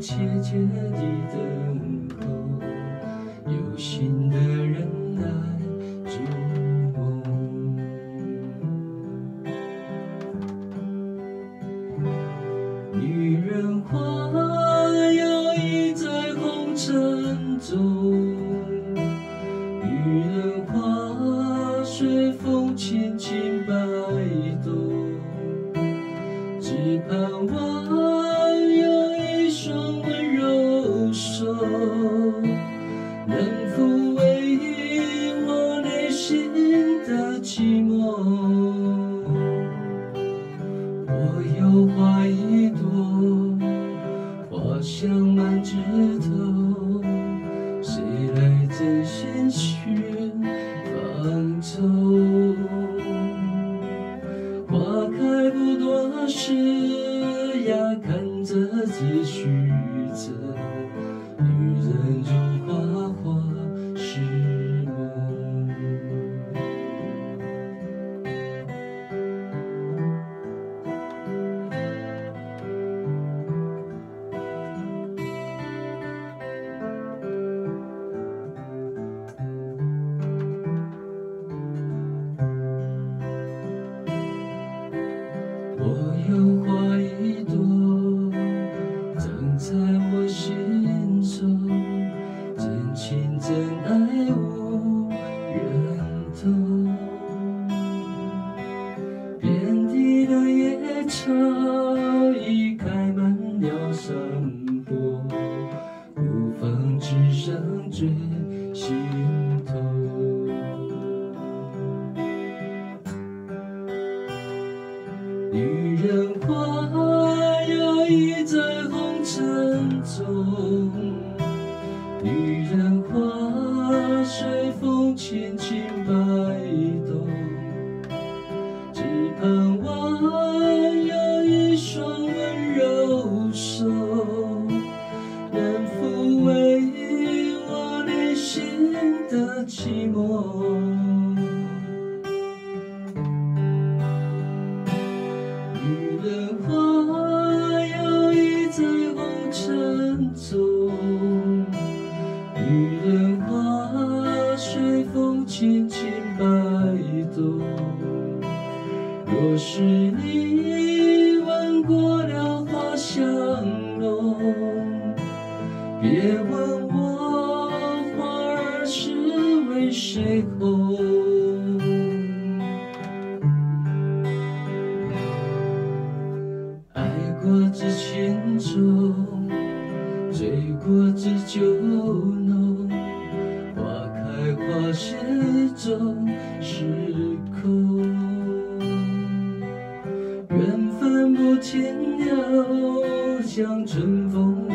切切地等候，有心的人来筑梦。女人花摇曳在红尘中，女人花随风轻轻摆动，只盼望有一双温柔手，能抚慰我内心的寂寞。我有花一朵，花香满枝头，谁来真心寻芳愁？花开不多时呀，看着只虚着，女人如花，花是梦。我有花一朵，长在我心中，真情真爱无人懂。遍地的野草已开满了山坡，孤芳只剩最心头。女人花摇曳在红尘中，女人花随风轻轻摆动，只盼望有一双温柔手，能抚慰我内心的寂寞。女人花摇曳在红尘中，女人花随风轻轻摆动。若是你闻过了花香浓，别问我花儿是为谁红。爱过知情重，醉过知酒浓，花开花谢终是空。缘分不停留，像春风来